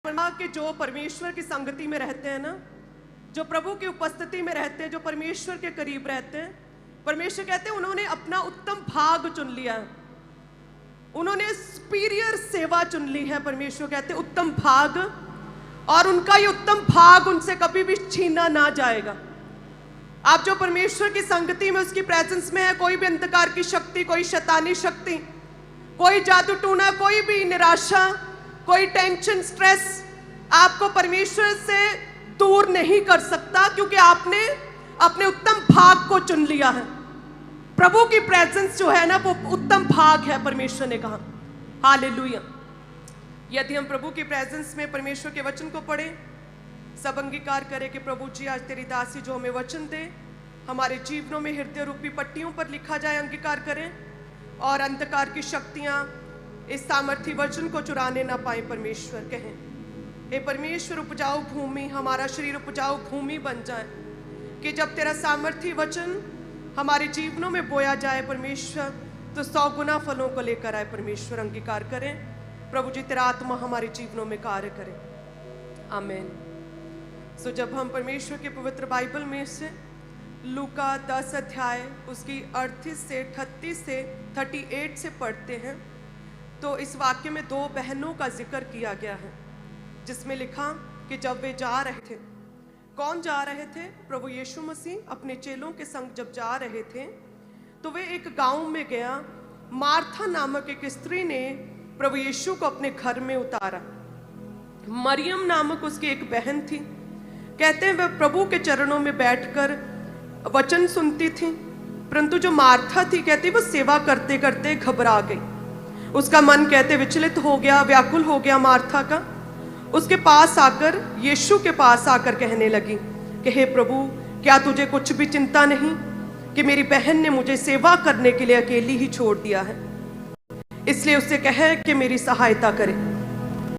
कि जो परमेश्वर की संगति में रहते हैं ना, जो प्रभु की उपस्थिति में रहते हैं, जो परमेश्वर के करीब रहते हैं, परमेश्वर कहते हैं उन्होंने अपना उत्तम भाग चुन लिया है, उन्होंने सुपीरियर सेवा चुन ली है। परमेश्वर कहते हैं उत्तम भाग, और उनका ये उत्तम भाग उनसे कभी भी छीना ना जाएगा। आप जो परमेश्वर की संगति में, उसकी प्रेजेंस में है, कोई भी अंधकार की शक्ति, कोई शैतानी शक्ति, कोई जादू टूना, कोई भी निराशा, कोई टेंशन, स्ट्रेस आपको परमेश्वर से दूर नहीं कर सकता, क्योंकि आपने अपने उत्तम भाग को चुन लिया है। प्रभु की प्रेजेंस जो है ना, वो उत्तम भाग है, परमेश्वर ने कहा। हालेलुया। यदि हम प्रभु की प्रेजेंस में परमेश्वर के वचन को पढ़ें, सब अंगीकार करें कि प्रभु जी आज तेरी दासी जो हमें वचन दे, हमारे जीवनों में हृदय रूपी पट्टियों पर लिखा जाए, अंगीकार करें, और अंधकार की शक्तियां इस सामर्थी वचन को चुराने ना पाए। परमेश्वर कहें, हे परमेश्वर, उपजाऊ भूमि, हमारा शरीर उपजाऊ भूमि बन जाए, कि जब तेरा सामर्थी वचन हमारे जीवनों में बोया जाए परमेश्वर, तो 100 गुना फलों को लेकर आए। परमेश्वर अंगीकार करें, प्रभु जी तेरा आत्मा हमारे जीवनों में कार्य करे। आमीन। सो जब हम परमेश्वर के पवित्र बाइबल में से लूका 10 अध्याय उसकी 38 से 38 से 38 से पढ़ते हैं, तो इस वाक्य में 2 बहनों का जिक्र किया गया है, जिसमें लिखा कि जब वे जा रहे थे, कौन जा रहे थे? प्रभु यीशु मसीह अपने चेलों के संग जब जा रहे थे, तो वे एक गांव में गया। मार्था नामक एक स्त्री ने प्रभु यीशु को अपने घर में उतारा। मरियम नामक उसकी एक बहन थी। कहते हैं वह प्रभु के चरणों में बैठकर वचन सुनती थी, परंतु जो मार्था थी, कहती वो सेवा करते करते घबरा गई। उसका मन, कहते, विचलित हो गया, व्याकुल हो गया मार्था का। उसके पास आकर, यीशु के पास आकर कहने लगी कि हे प्रभु, क्या तुझे कुछ भी चिंता नहीं कि मेरी बहन ने मुझे सेवा करने के लिए अकेली ही छोड़ दिया है? इसलिए उससे कहे कि मेरी सहायता करे।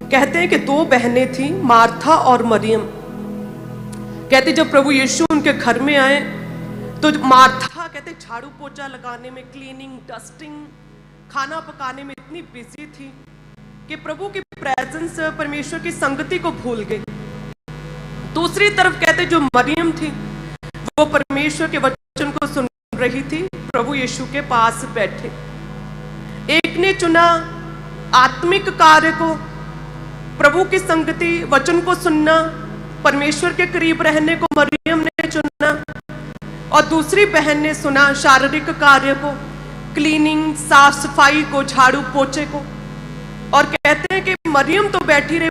कहते हैं कि 2 बहनें थी, मार्था और मरियम। कहते जब प्रभु यीशु उनके घर में आए, तो मार्था, कहते, झाड़ू पोछा लगाने में, क्लीनिंग, डस्टिंग, खाना पकाने में इतनी बिजी थी कि प्रभु की प्रेजेंस, परमेश्वर की संगति को भूल गई। दूसरी तरफ कहते जो मरियम थी, वो परमेश्वर के वचन को सुन रही थी, प्रभु यीशु के पास बैठे। एक ने चुना आत्मिक कार्य को, प्रभु की संगति, वचन को सुनना, परमेश्वर के करीब रहने को मरियम ने चुना, और दूसरी बहन ने सुना शारीरिक कार्य को, क्लीनिंग, साफ सफाई को, झाड़ू पोछे को। और कहते हैं कि मरियम तो बैठी रही,